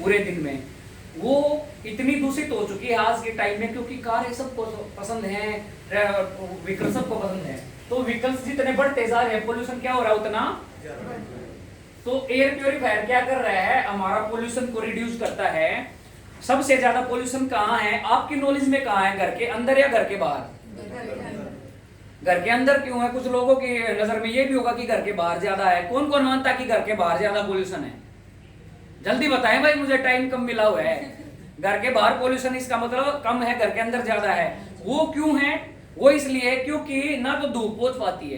पूरे दिन में, वो इतनी दूषित हो चुकी है आज के टाइम में, क्योंकि कारें सबको पसंद है, व्हीकल सबको पसंद है, तो व्हीकल्स जितने बढ़ते जा रहे हैं पोल्यूशन क्या हो रहा है उतना। तो एयर प्योरीफायर क्या कर रहा है, हमारा पोल्यूशन को रिड्यूस करता है। सबसे ज्यादा पोल्यूशन कहाँ है आपकी नॉलेज में, कहाँ है, घर के अंदर या घर के बाहर? घर के अंदर क्यों है? कुछ लोगों की नजर में ये भी होगा कि घर के बाहर ज्यादा है। कौन कौन मानता है कि घर के बाहर ज्यादा पोल्यूशन है? जल्दी बताएं भाई, मुझे टाइम कम मिला हुआ है। घर के बाहर पोल्यूशन इसका मतलब कम है, घर के अंदर ज्यादा है। वो क्यों है? वो इसलिए है क्योंकि ना तो धूप पहुंच पाती है,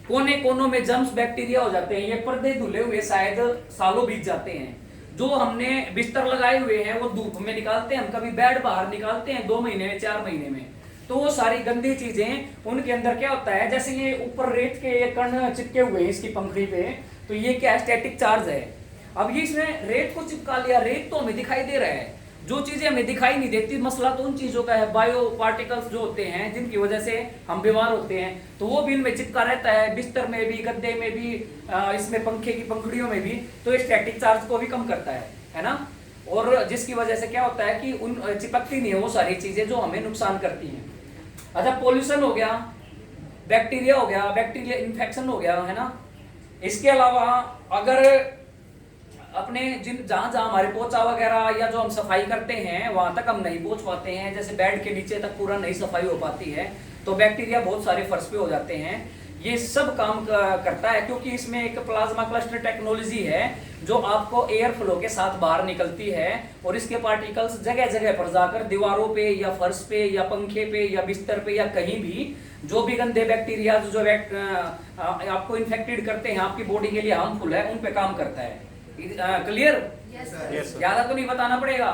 कोने कोनों में जर्म्स बैक्टीरिया हो जाते हैं, ये पर्दे धुले हुए शायद सालों बीत जाते हैं। जो हमने बिस्तर लगाए हुए हैं वो धूप में निकालते हैं, हम कभी बेड बाहर निकालते हैं 2 महीने में 4 महीने में, तो वो सारी गंदी चीजें उनके अंदर क्या होता है, जैसे ये ऊपर रेत के ये कण चिपके हुए हैं इसकी पंखड़ी पे, तो ये क्या स्टैटिक चार्ज है। अब ये इसमें रेत को चिपका लिया, रेत तो हमें दिखाई दे रहा है, जो चीजें हमें दिखाई नहीं देती मसला तो उन चीजों का है, बायो पार्टिकल्स जो होते हैं जिनकी वजह से हम बीमार होते हैं, तो वो भी इनमें चिपका रहता है, बिस्तर में भी, गद्दे में भी, इसमें पंखे की पंखड़ियों में भी, तो स्टैटिक चार्ज को भी कम करता है ना। और जिसकी वजह से क्या होता है कि उन चिपकती नहीं है वो सारी चीजें जो हमें नुकसान करती हैं। अच्छा, पोल्यूशन हो गया, बैक्टीरिया हो गया, बैक्टीरिया इन्फेक्शन हो गया, है ना। इसके अलावा अगर अपने जहां जहां हमारे पोछा वगैरह या जो हम सफाई करते हैं वहां तक हम नहीं पहुंच पाते हैं, जैसे बेड के नीचे तक पूरा नहीं सफाई हो पाती है, तो बैक्टीरिया बहुत सारे फर्श पे हो जाते हैं। ये सब काम करता है क्योंकि इसमें एक प्लाज्मा क्लस्टर टेक्नोलॉजी है जो आपको एयर फ्लो के साथ बाहर निकलती है, और इसके पार्टिकल्स जगह जगह पर जाकर दीवारों पे या फर्श पे या पंखे पे या बिस्तर पे या कहीं भी जो भी गंदे बैक्टीरिया जो आपको इन्फेक्टेड करते हैं, आपकी बॉडी के लिए हार्मफुल है, उन पे काम करता है। क्लियर? ज्यादा तो नहीं बताना पड़ेगा।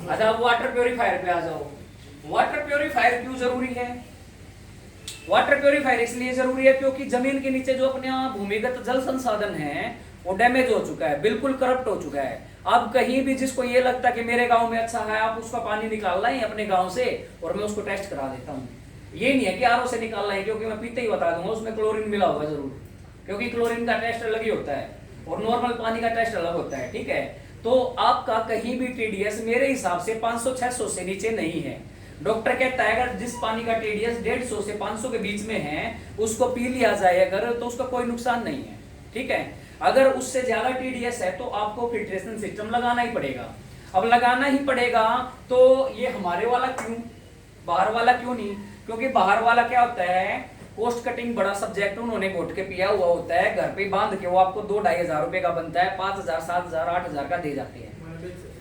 अच्छा, वाटर प्योरीफायर पे आ जाओ। वाटर प्योरीफायर क्यों जरूरी है? वाटर प्योरीफायर इसलिए जरूरी है क्योंकि जमीन के नीचे जो अपने भूमिगत जल संसाधन है वो डैमेज हो चुका है, बिल्कुल करप्ट हो चुका है। अब कहीं भी जिसको ये लगता है कि मेरे गांव में अच्छा है, आप उसका पानी निकाल लाएं अपने गांव से और मैं उसको टेस्ट करा देता हूँ। ये नहीं है कि आरओ से निकाल लाएं, क्योंकि मैं पीते ही बता दूंगा उसमें क्लोरीन मिला होगा जरूर, क्योंकि क्लोरीन का टेस्ट अलग ही होता है और नॉर्मल पानी का टेस्ट अलग होता है। ठीक है, तो आपका कहीं भी टीडीएस मेरे हिसाब से 500-600 से नीचे नहीं है। डॉक्टर कहता है अगर जिस पानी का टीडीएस 150 से 500 के बीच में है उसको पी लिया जाए अगर, तो उसका कोई नुकसान नहीं है। ठीक है, अगर उससे ज्यादा टीडीएस है तो आपको फिल्ट्रेशन सिस्टम लगाना ही पड़ेगा। अब लगाना ही पड़ेगा तो ये हमारे वाला क्यों, बाहर वाला क्यों नहीं? क्योंकि बाहर वाला क्या होता है, कॉस्ट कटिंग बड़ा सब्जेक्ट उन्होंने घोट के पिया हुआ होता है, घर पे बांध के वो आपको 2-2.5 रुपए का बनता है, 5,000, 7,000, 8,000 का दे जाते हैं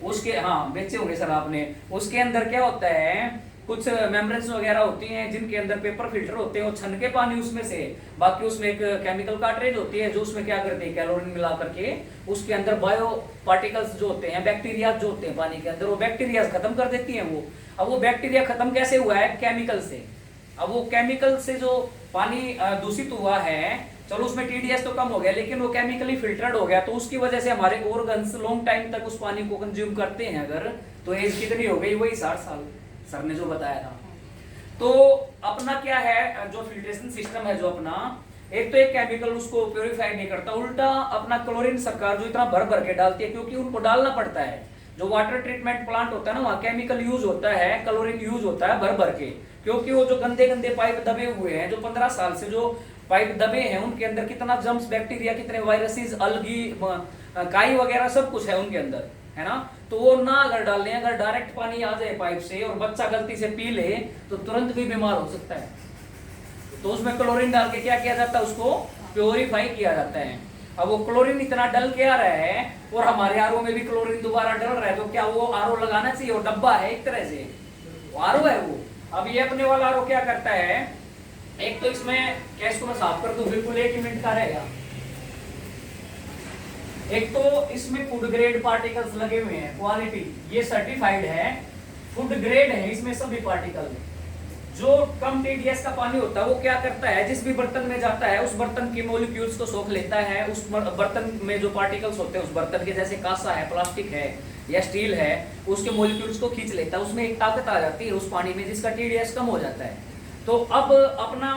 उसके। हाँ, बेचे होंगे सर आपने। उसके अंदर क्या होता है, कुछ मेम्ब्रेन्स वगैरह होती हैं जिनके अंदर पेपर फिल्टर होते हैं, वो छन के पानी उसमें से, बाकी उसमें एक केमिकल कार्ट्रेज होती है जो उसमें क्या करते हैं, कैलोरीन मिला करके उसके अंदर बायो पार्टिकल्स जो होते हैं, बैक्टीरिया जो होते हैं पानी के अंदर, वो बैक्टीरिया खत्म कर देती हैं वो। अब वो बैक्टीरिया खत्म कैसे हुआ है? केमिकल से। अब वो केमिकल से जो पानी दूषित हुआ है, चलो उसमें टीडीएस तो कम हो गया लेकिन वो केमिकली फिल्टर्ड हो गया, तो उसकी वजह से हमारे ऑर्गन्स लॉन्ग टाइम तक उस पानी को कंज्यूम करते हैं। अगर तो एज कितनी हो गई? वही 60 साल सर ने जो बताया था। तो अपना क्या है, जो फिल्ट्रेशन सिस्टम है जो अपना, एक तो एक केमिकल उसको प्योरीफाई नहीं करता, उल्टा अपना क्लोरीन सरकार जो इतना भर भर के डालती है, क्योंकि उनको डालना पड़ता है। जो वाटर ट्रीटमेंट प्लांट होता है ना, वहाँ केमिकल यूज होता है, क्लोरीन यूज होता है भर भर के, क्योंकि वो जो गंदे गंदे पाइप दबे हुए हैं, जो 15 साल से जो पाइप दबे हैं, उनके अंदर कितना जर्म्स, बैक्टीरिया, कितने वायरसेस, अलगी, काई वगैरह सब कुछ है उनके अंदर, है ना। तो वो ना अगर डाल लें, अगर डायरेक्ट पानी आ जाए पाइप से और बच्चा गलती से पी ले तो तुरंत भी बीमार हो सकता है। तो उसमें क्लोरीन डाल के क्या किया जाता है, उसको प्योरीफाई किया जाता है। अब वो क्लोरीन इतना डल के आ रहा है और हमारे आरओ में भी क्लोरीन दोबारा डल रहा है, तो क्या वो आरओ लगाना चाहिए? वो डब्बा है एक तरह से, वो आरओ है वो। अब ये अपने वाला आरओ क्या करता है, एक तो इसमें क्या, इसको मैं साफ कर दूं, बिल्कुल 1 मिनट का रहेगा। एक तो इसमें फूड ग्रेड पार्टिकल्स लगे हुए हैं, क्वालिटी ये सर्टिफाइड है, फूड ग्रेड है इसमें सभी पार्टिकल। जो कम टीडीएस का पानी होता है वो क्या करता है, जिस भी बर्तन में जाता है उस बर्तन के मॉलिक्यूल्स को सोख लेता है, उस बर्तन में जो पार्टिकल्स होते हैं उस बर्तन के, जैसे कांसा है, प्लास्टिक है या स्टील है, उसके मॉलिक्यूल्स को खींच लेता है, उसमें एक ताकत आ जाती है उस पानी में जिसका टीडीएस कम हो जाता है। तो अब अपना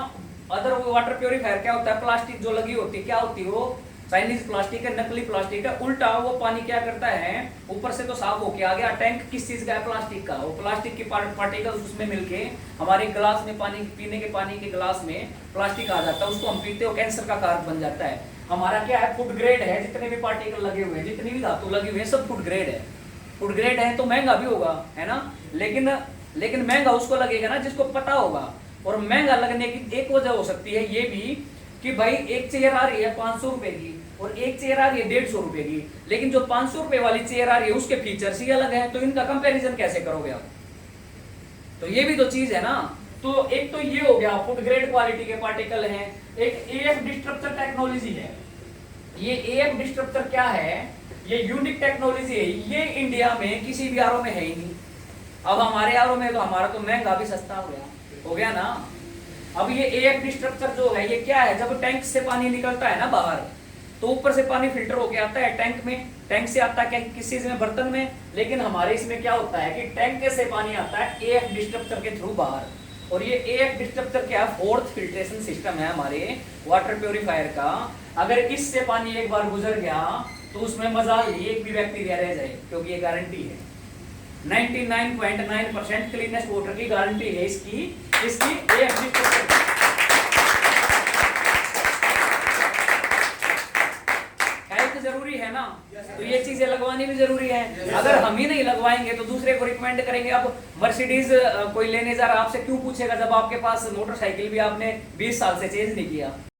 अदर वाटर प्योरीफायर क्या होता है, प्लास्टिक जो लगी होती है क्या होती है, वो चाइनीज प्लास्टिक है, नकली प्लास्टिक है। उल्टा वो पानी क्या करता है, ऊपर से तो साफ होके आ गया, टैंक किस चीज का है, प्लास्टिक का। वो प्लास्टिक के पार्टिकल्स उसमें मिलके हमारे गिलास में, पानी पीने के पानी के गिलास में प्लास्टिक आ जाता है, उसको हम पीते हो, कैंसर का कारक बन जाता है। हमारा क्या है, फूड ग्रेड है, जितने भी पार्टिकल लगे हुए हैं, जितनी भी धातु लगी हुई है, सब फूड ग्रेड है। फूड ग्रेड है तो महंगा भी होगा, है ना, लेकिन महंगा उसको लगेगा ना जिसको पता होगा। और महंगा लगने की एक वजह हो सकती है ये भी कि भाई एक चेयर आ रही है 500 रुपए की और एक चेयर आ रही है 150 रुपए की, लेकिन जो 500 रुपए वाली चेयर आ रही है उसके फीचर्स ही अलग है, तो इनका कंपैरिजन कैसे करोगे आप? तो ये भी तो चीज है ना। तो एक तो ये हो गया, फूड ग्रेड क्वालिटी के पार्टिकल हैं। एक एएफ डिस्ट्रप्टर टेक्नोलॉजी है। ये एएफ डिस्ट्रप्टर क्या है, ये यूनिक टेक्नोलॉजी है, ये इंडिया में किसी भी आरओ में है ही नहीं। अब हमारे आरओ में तो हमारा तो महंगा भी सस्ता हो गया ना। अब ये एएफ डिस्ट्रप्टर जो है ये क्या है, जब टैंक से पानी निकलता है ना बाहर, तो ऊपर से पानी फिल्टर होके आता है टैंक में, टैंक से आता है किस चीज में, बर्तन में। लेकिन हमारे इसमें क्या होता है कि टैंक से पानी आता है एएफ डिस्ट्रप्टर के थ्रू बाहर, और ये एएफ डिस्ट्रप्टर क्या है, फोर्थ फिल्ट्रेशन सिस्टम है हमारे वाटर प्योरीफायर का। अगर इससे पानी एक बार गुजर गया तो उसमें मजाल नहीं एक भी बैक्टीरिया रह जाए, क्योंकि ये गारंटी है 99.9% क्लीनेस्ट वाटर की गारंटी है इसकी एएफ डिस्ट्रप्टर। जरूरी है ना, तो ये चीजें लगवानी भी जरूरी है। अगर हम ही नहीं लगवाएंगे तो दूसरे को रिकमेंड करेंगे। अब मर्सिडीज कोई लेने जा रहा, आपसे क्यों पूछेगा जब आपके पास मोटरसाइकिल भी आपने 20 साल से चेंज नहीं किया।